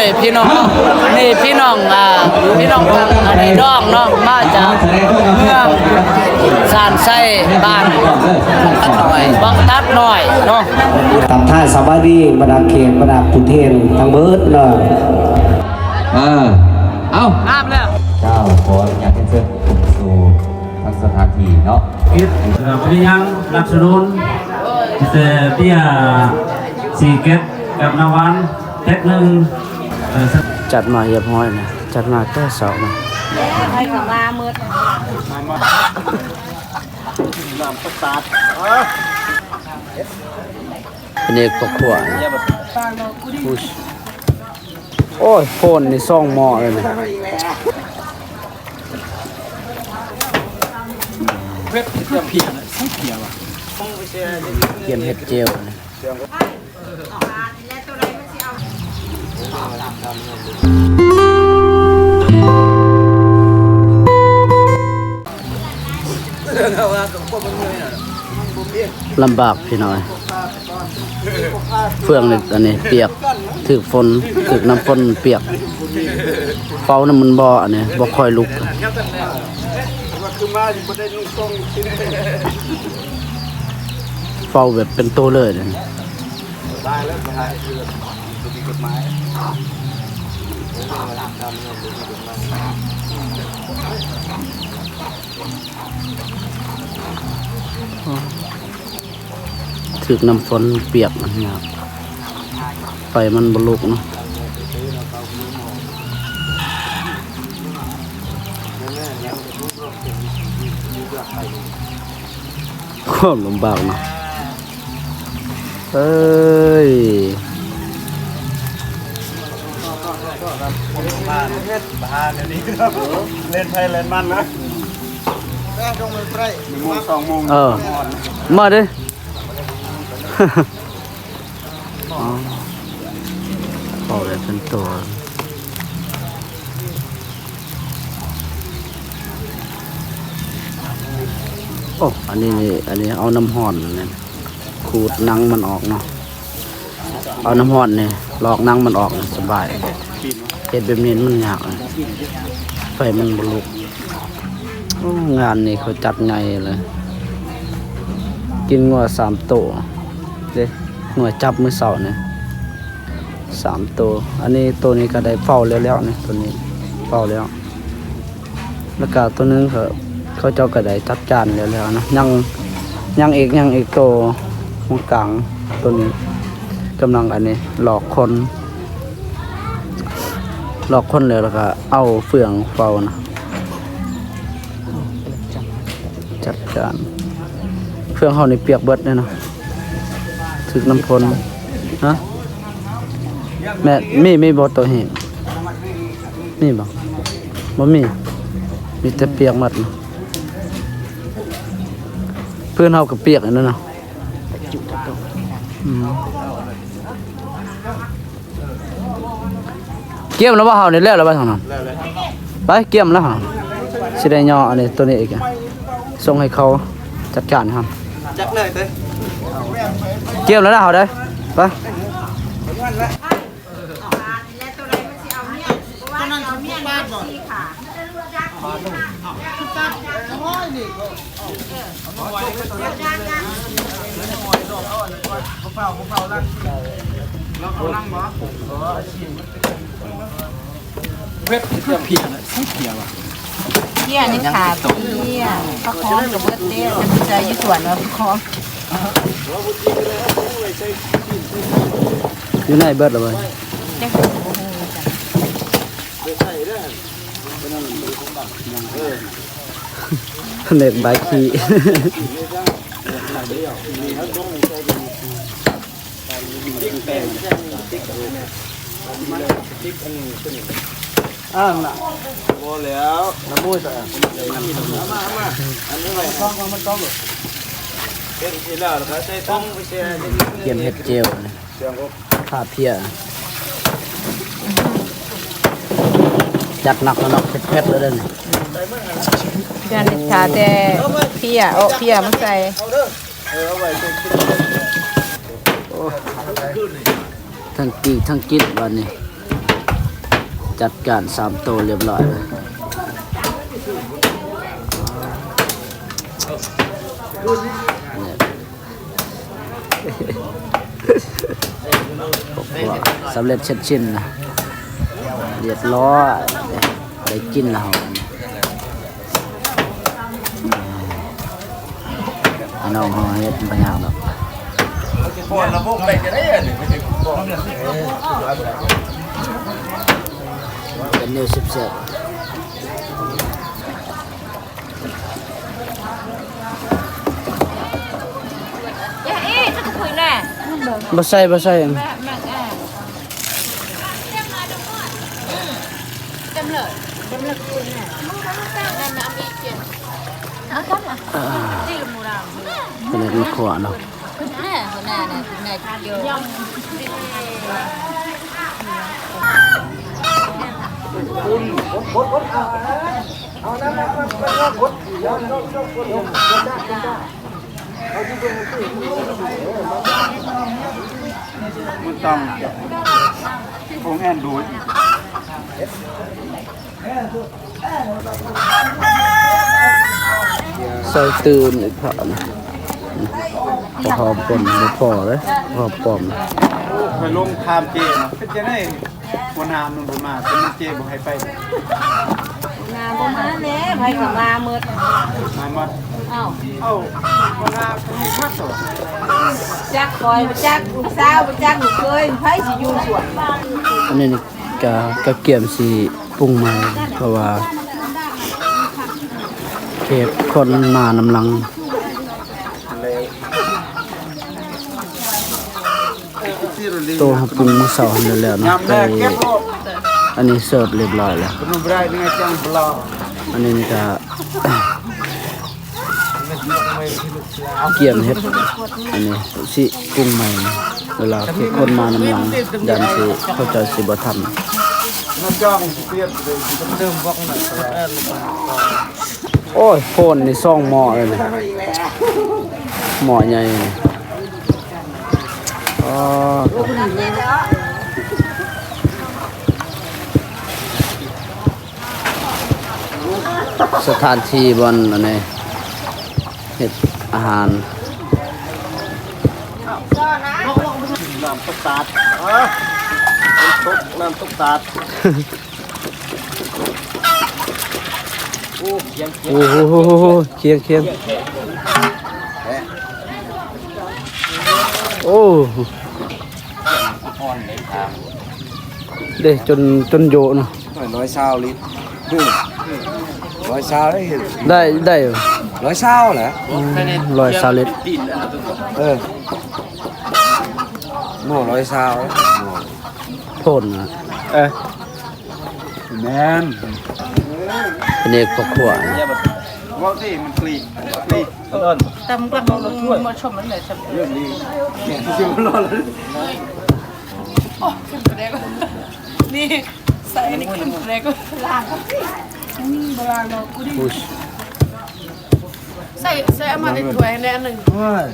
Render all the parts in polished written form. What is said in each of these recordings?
ยพี่น้องนี่พี่น้องพี่น้องอันนี้น้องเนาะมาจากเมืองสานไส้บ้านบังทัดหน่อยเนาะ ตับท่าสบายดีบรรดาเขตบรรดาปุเทนทั้งเบิดเนาะเอาห้ามแล้ว เจ้าขออยากให้เชิญสู่ทางสถานที่เนาะพยายามรับสนุนแต่เบี้ยสีเก็ตกับนวันเท็กหนึ่งจัดมาเรียบร้อยนะจัดมาแค่2นะให้กลับมามืดเป็นเอกตกขวานโอ้ยโฟนนี่ซ่องหม้อเลยนะเกียมเห็ดเจียวนะลำบากพี่น้อยเฟืองนี่อันนี้เปียกถึกฝนถึกน้ำฝนเปียกเฝ้าน้ำมันบ่ออันนี้บ่ค่อยลุกเฝ้าแบบเป็นโตเลยนะถึกน้ำฝนเปียกนะครับไฟมันบลุกเนาะความลำบากเนาะเอ้ยเล่นไพ่เล่นมันนะแม่ต้องมันไพ่1 โมง 2 โมงมาดิพอเลยเป็นตัวโอ้อันนี้เอาน้ำห่อนเนี่ยขูดหนังมันออกเนาะเอาน้ำห่อนเนี่ยลอกหนังมันออกสบายเห็ดแบบนี้มันยากไฟมันบลุกงานนี้เขาจัดไงเลยกินงัว3 ตัวเด้หน่วยจับมือเสาเนี่ย3 ตัวอันนี้ตัวนี้ก็ได้เฝ้าแล้วเนี่ยตัวนี้เฝ้าแล้วแล้วก็ตัวนึงเขาเจ้าก็ได้จัดจานแล้วนะยังอีกตัวตรงกลางตัวนี้กำลังอันนี้หลอกคนเลยแล้วก็เอาเฟืองเฝ้านะจัดจานเฟืองเขาในเปียกเบิดเนี่ยนะถึกน้ำพลฮะแม่มีบ่ตัวเห็นมีบ่มีแต่เปียกหมดนะเพื่อนเฮากับเปียกนั่นน่ะเกี่ยมแล้วว่าเฮานี่แล้วแล้วว่าทางนั้นไปเกี่ยมแล้วเฮาสิได้ย่ออันนี้ตัวนี้อีกส่งให้เขาจัดการครับจัดเลยเด้เกี่ยมแล้วนะเฮาได้ไปเพี้ยนี่ขาเพี้ยเขาคล้องกับเบิดเด้จะใจยี่ส่วนว่าคล้องอยู่ไหนเบิดหรอเว้ยเน็ตบายคีน่ะโบแล้วน้ำมูสอ่ะมาอันนี้ไว้ต้องมันต้องเป็นที่แล้วแล้วก็ใส่ต้องไปเชียร์เกียมเห็ดเจลขาเพียจัดหนักแล้วเนาะเผ็ดแล้วเด้อการนิชาแต่เพียมันใส่ทั้งกีทั้งกินวันนี้ จัดการ3โตวเรียบร้อยแล้วสำเร็จเสร็จสิ้นนะเรียบร้อยได้กินแล้วอันน้องเขาเฮ็ดปัญญาหรอกเป็นเนื้อสิบเศษบ่ใส่แม่แม่จำเลยคุยแม่นั่นนะมีเกียรเอาจังอ่ะที่ละมูราม เป็นเนื้อขวาเนาะ แม่หัวหน้าเนี่ยคุณนายเยอะมันต้องของแอนดูด ใส่ตื่นอีกพอนะพอปนบ่พอเลยพอปอม ไปลงทามเจนะเป็นจะได้หัวหน้านุ่นมาเป็นเจบ่ให้ไป งานประมาณนี้ไปกับมาเมื่อ มาหมด เอ้า เอ้าหัวหน้าเขามีพักต่อ จักคอยจักลูกสาวจักลูกเคยไผสิอยู่สวน อันนี้นี่กะเกียมสิปรุงใหม่เพราะว่าเก็บคนมานำลังโตครับปรุงมื้อเช้าหั่นแล้วเนาะ ยำแรกเก็บออก อันนี้เสิร์ฟเรียบร้อยแล้ว เป็นไรนี่ไงจังปลา อันนี้นี่ก็ เกี่ยมเฮ็ดอันนี้สิปรุงใหม่นะเวลาที่คนมานำหลังยันสิเข้าใจสิบ่ทัน น้ำจ้องเปลี่ยนเลยเดิมบอกหน่อย โอ้ยโพนนี่ซ่องหม้อเลยนี่หม้อใหญ่นี่อ๋อสถานที่บอนอันนี้เฮ็ดอาหาร น้ำตุ๊กตาน้ำตุ๊กตา โอ้โหเคียงเคียงโอ้เด้จนโยเนาะ 120 ลิตร120ได้เห็น ได้อยู่ 120เหรอ 120 ลิตร หม้อ120โพนนะ แม่น เป็นเอกครอบครัวนะ ว่าที่มันกรีดต้น ตำกลังมาชมมันเลยชม เรื่องนี้เนี่ยชิมรอเลย โอ้ขึ้นไปได้ก็นี่ใส่นี่ขึ้นไปได้ก็ล้างก็นี่โบราณเรากูดิ พุช ใส่เอามาในถ้วยแน่นึง ถ้วย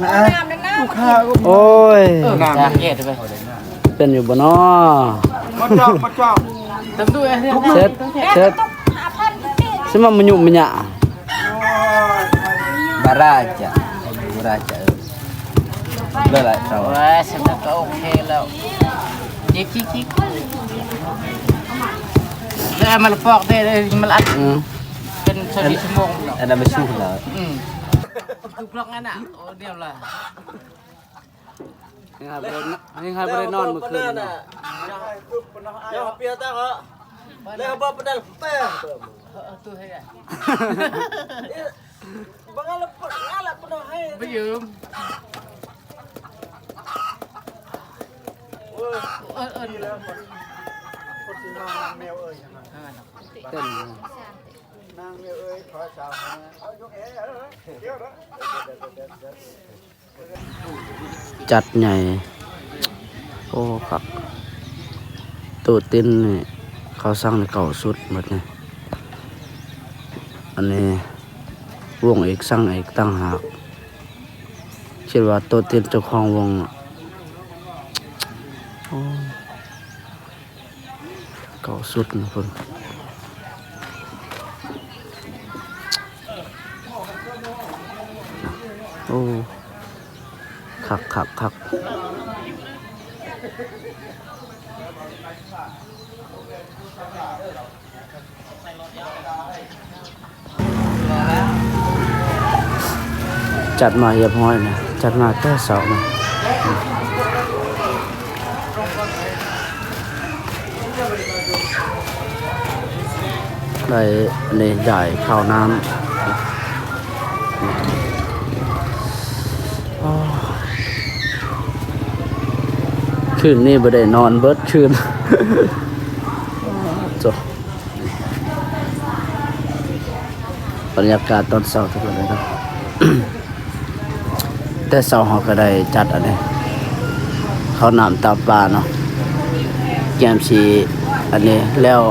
น้ำน้ำ โอ้ย น้ำ เป็นอยู่บ่เนาะ มาจอก ตำด้วย เสร็จสิมามันยุ่มมันหยะ Baraja. Udah lah, tahu. Wah, sudah ke okeแล้วจิกแล้วมันฟอกได้มันอัด อืม เป็นชั่วโมงแล้ว Ada mesuh lah. คือพลอกงั้นอ่ะโอ้เดียวล่ะ ยังหาบ่ได้นอนเมื่อคืนน่ะ ya pia ta kok leh apa pedal pe ตัวให้อ่ะ bangalap ngalap penuh hai ไปยืมmèo ơi เต้น nang mèo ơi khỏi sao vô ế đó จัดใหญ่โอ้ครับตูดติ้นนี่เขาสร้างในเก่าสุดหมดนี่อันนี้วงเอกสร้างเอกตั้งหากคิดว่าตัวติ้นเจ้าของวงโอ้ เก่าสุดนะพุ่นโอ้คักจัดมาเรียบร้อยนะจัดมาแต่เสาร์นะได้ในใหญ่ข้าวน้ำคืนนี้บ่ได้นอนเบิดคืน จบบรรยากาศตอนเช้าทุกคนเลยครับ แต่เช้าเราก็ได้จัดอันนี้ข้าวน้ำตาปลาเนาะแกมชีอันนี้แล้ว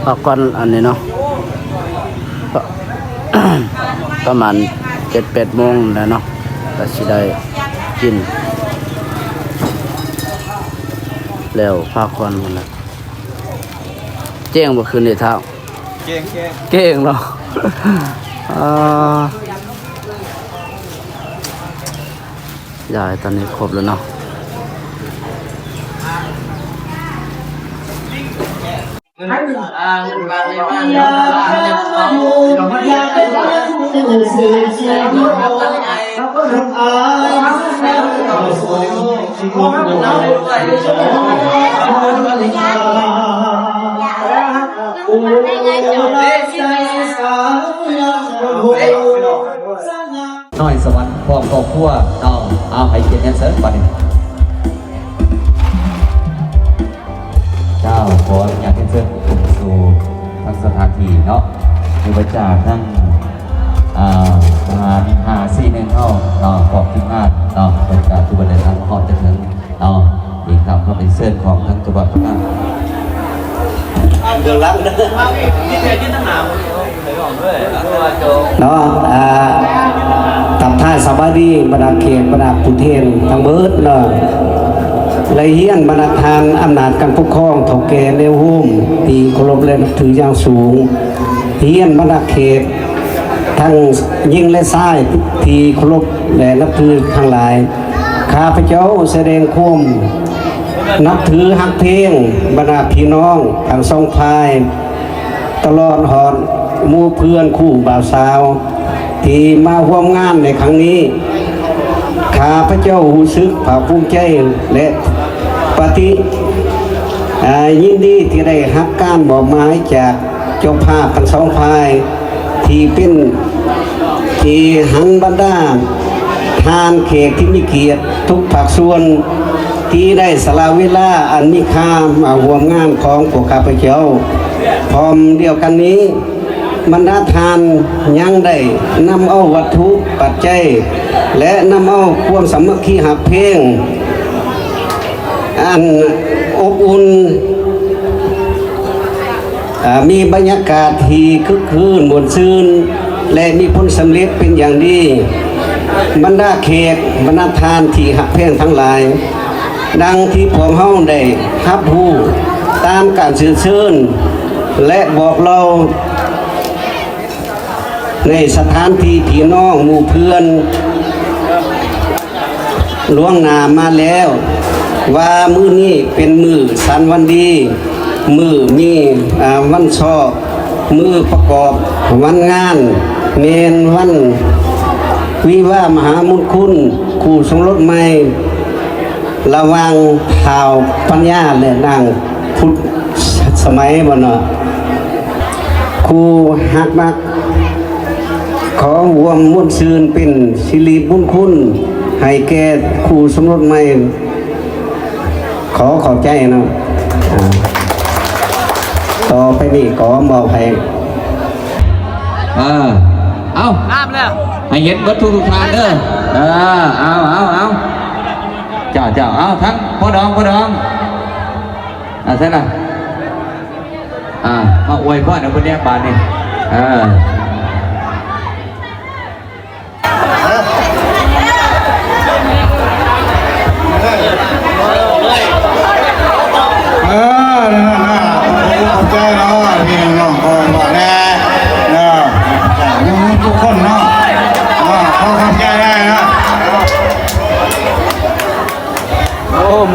พักก่อนอันนี้เนาะ ประมาณ 7-8 โมงแล้วเนาะก็สิได้กินแล้วพักก่อนหมดแล้วเจ้งบ่คืนนี้เท่า เก่ง เก่งเนาะ ยายตอนนี้ครบแล้วเนาะน้อยสวรรค์พร้อมครอบครัวน้องเอาให้เกียรติแดนเซอร์ก่อนเจ้าขออนุญาตแดนเซอร์สู่ทางสถานที่เนาะมีบริจาคทั้งประมาณ5-4 เท่าเนาะขอบที่งานเนาะบริจาคทุกประเด็นทางขอบจะถึงเนาะอีกคำก็เป็นเส้นของทั้งจังหวัดพังงาเนาะทำท่าสบายดีบรรดาเขตบรรดาผู้เทนทั้งเบิดเนาะไรเฮียนบรรดาทานอำนาจการปกครองถกแก่เร็วหุ่มตีเคารพและนับถืออย่างสูงเฮียนบรรดาเขตทั้งยิ่งและซ้ายที่เคารพและนับถือทั้งหลายข้าพเจ้าแสดงความนับถือฮักเพลงบรรดาพี่น้องทางสองพายตลอดหอดหมู่เพื่อนคู่บ่าวสาวที่มาร่วมงานในครั้งนี้ข้าพเจ้ารู้สึกภาคภูมิใจและปฏิยินดีที่ได้รับการบอกหมายจากเจ้าภาพทั้งสองพายที่เป็นที่หันบรรดาทานเขตที่มีเกียรติทุกภาคส่วนที่ได้สละเวลาอันมีค่ามาร่วมงานของพวกข้าพเจ้าพร้อมเดียวกันนี้บรรดาทานยังได้นำเอาวัตถุปัจจัยและนำเอาความสามัคคีหักเพลงอันอบอุ่นมีบรรยากาศที่คึกคืนม่วนซื่นและมีผลสำเร็จเป็นอย่างดีบรรดาเขตบรรดาทานที่หักเพลงทั้งหลายดังที่พวกเฮาได้รับรู้ตามการสื่อเชิญและบอกเราในสถานที่พี่น้องหมู่เพื่อนล่วงหน้ามาแล้วว่ามื้อนี้เป็นมื้อสันวันดีมื้อมีวันชอบมื้อประกอบวันงานเมนวันวิวาห์มหามงคลคู่สมรสใหม่ระวังข่าวปัญญาและนางพุทธสมัยบ่เนาะครูฮักมักขอรวมมุ่นซืนเป็นสิริบุญคุณให้แก่ครูสมรสใหม่ขอขอบใจเนาะต่อไปนี่ขอมอบให้เอาน้ำแล้วให้เห็นวัตถุทุกทานเด้อเอาเจ้าเอาทั้งพ่อดองใช่ไหมมาอวยพ่อเดี๋ยวคนนี้บานนี่เ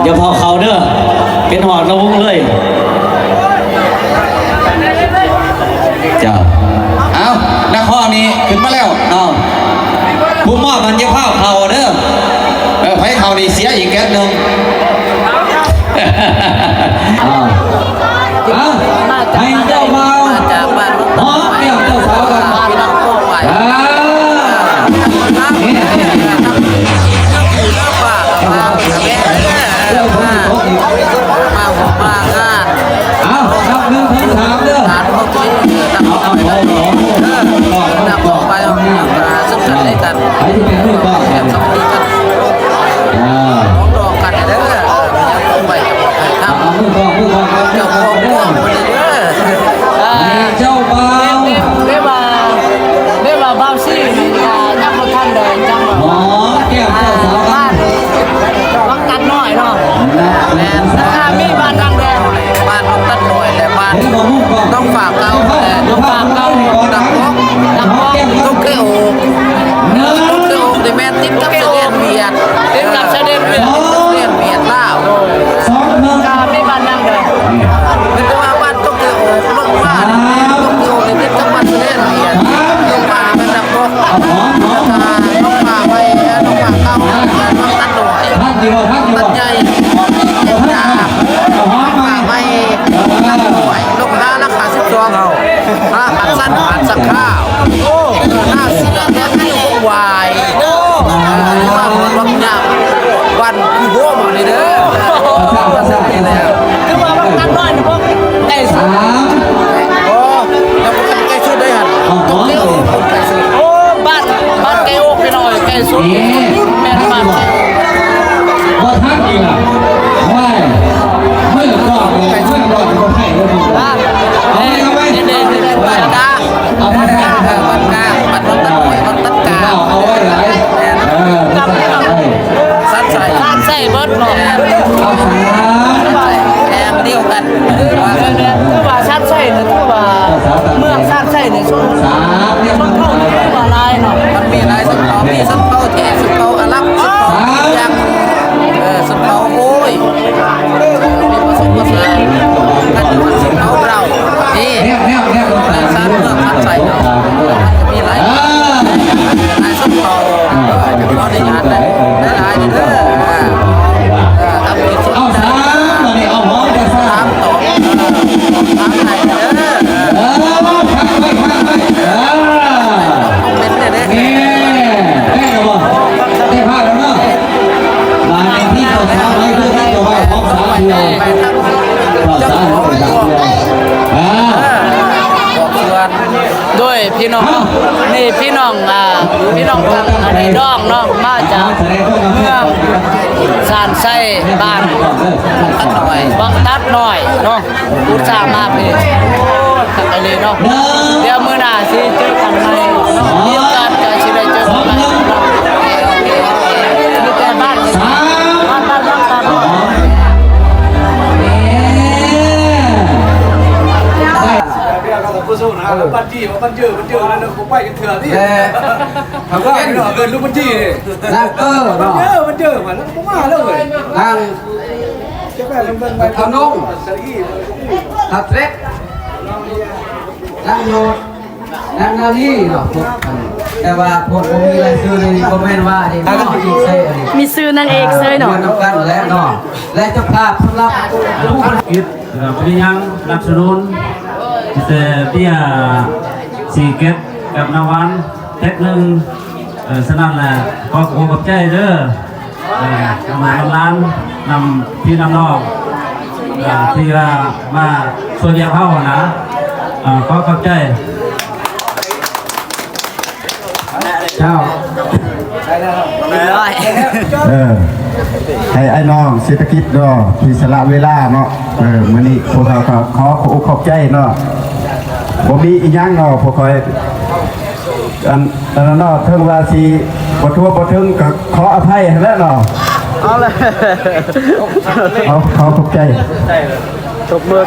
เดี๋ยวพอเขาเด้อเป็นหอดระวงเลยเจ้าเอานักข้อนี้ขึ้นมาแล้วเอาผู้มอบมันจะเข้าเขาเด้อไฟเขานี่เสียอีกแก๊สหนึ่งให้เจ้าเมาหอมแก้วเจ้าสาวกันเอานับหนึ่งถึงสามเด้อไปที่เป็นมือก่อนมือก่อนเจ้าของเรื่องเจ้าเบา ได้มาบ้าซี่ยังบ่ทันเดินจัง หอมแก้วเจ้าสาวกัน วังตัดน้อยเนาะ แม่ มีบ้านดังแดงบ้านวังตัดน้อยและบ้านต้องฝากเก่าต้องฝากเก่าดักพกต้องเกโอต้องเกโอที่แม่ติดกับเสด็จเวียดติดกับเสด็จเวียดลาว สองหนึ่ง มีบ้านดังแดงเป็นตัวบ้านต้องเกโอลงบ้านต้องเกโอติดกับบ้านเสด็จเวียดลงบ้านเป็นดักพกต้องฝากไปต้องฝากเก่าต้องตัดน้อย ท่านอยู่ท่านอยู่ ตัดใหญ่ไม่ตัดหน่วยลูกค้าราคา12เอาถ้าหัดสั้นหัดสักข้าวหน้าเสือแค่ไม่วายมาวันยังวันคือโบ้มาเลยเด้อคือว่ามันตัดน้อยนะพวกไก่สุดโอ้แล้วมันไก่สุดได้หันต้องเลี้ยวไก่สุดโอ้บ้านไก่โอ๊กไปหน่อยไก่สุดแม่บ้านว่าท่านอีกอ่ะว่าเมื่อก่อนเลยเมื่อก่อนคนไทยเลยเอาไปเอาไปเอาไปเอาไว้ไหนสั้นใส่เบิร์ดหน่อยเอาสาม แอมเดียวกันคือว่าสั้นใส่เนี่ยคือว่าเมืองสั้นใส่เนี่ยช่วง สามเนี่ยมัน เข้าคือว่าลายเนาะมันมีลายสักเขามีสักเขาแท้สักเขาอาลับสักเขายังสักเขาโอ้ยมีผสมผสานกันอยู่สักเขาเรานี่ เนี่ยสั้นเมืองสั้นใส่เนาะมีลายสักเขาเราได้งานได้ลายเด้อทำกิจ เอาสามมาเนี่ยเอาหอมจะสาม ต่อทำไหนเด้อ พักไปเป็นเนี่ย นี่ได้หรอได้พลาดแล้วเนาะมาในที่เราทำให้เพื่อที่จะว่าหอมสามเดียว ไปทำ เราสามหอมสามเดียวด้วยพี่น้องนี่พี่น้องกับอันนี้น้องเนาะมาจากเมืองสานไส้บ้านตัดหน่อยบักตัดหน่อยเนาะอุตส่าห์มาพี่ตัดอะไรเนาะเดี๋ยวมื้อหน้าสิเจอกันใหม่เนาะมีโอกาสก็สิได้เจอกันใหม่เนาะมีแต่บ้านตัดผู้สู้นะแล้วบันจี้มันเจอแล้วผมไปกันเถื่อนนี่เขาก็เกินลูกบันจี้นี่ นางเตอร์เนาะ มันเจอมาแล้วผมมาแล้วเลย นาง จะไปลงไป ขนมขับเล็กนางโยดนางนาลีเนาะพวกแต่ว่าพวกผมมีอะไรซื้อเลยก็แม่นว่านี่เนาะอีกเซ่ มีซื้อนางเอกเซยเนาะ น้ำกันและเนาะและเจ้าภาพสำหรับผู้คน คิดพยายามสนับสนุนเบี้ยสีเก็ตกับนวันเท็กหนึ่งสนั่นแหละขอขอบใจเด้อนำร้านนำพี่นำน้องที่มาส่วนเดียวเข้านะขอขอบใจ เจ้า ให้ไอ้น้องเศรษฐกิจเนาะที่สละเวลาเนาะมื้อนี้พวกเขาก็ขอขอบใจเนาะบ่มีอีหยังเนาะพวกคอยอันนั้นเนาะถึงว่าสิบ่ทั่วบ่ถึงก็ขออภัยให้แล้วเนาะ เอาเลย เอาขอขอบใจ ตบมือ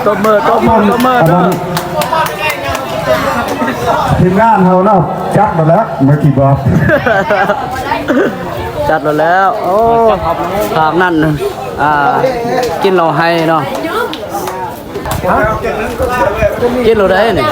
ทีมงานเฮาเนาะจัดมาแล้วเมื่อกี้บอก จัดแล้วโอ้ทางนั้น กินเราให้เนาะกินเราได้นี่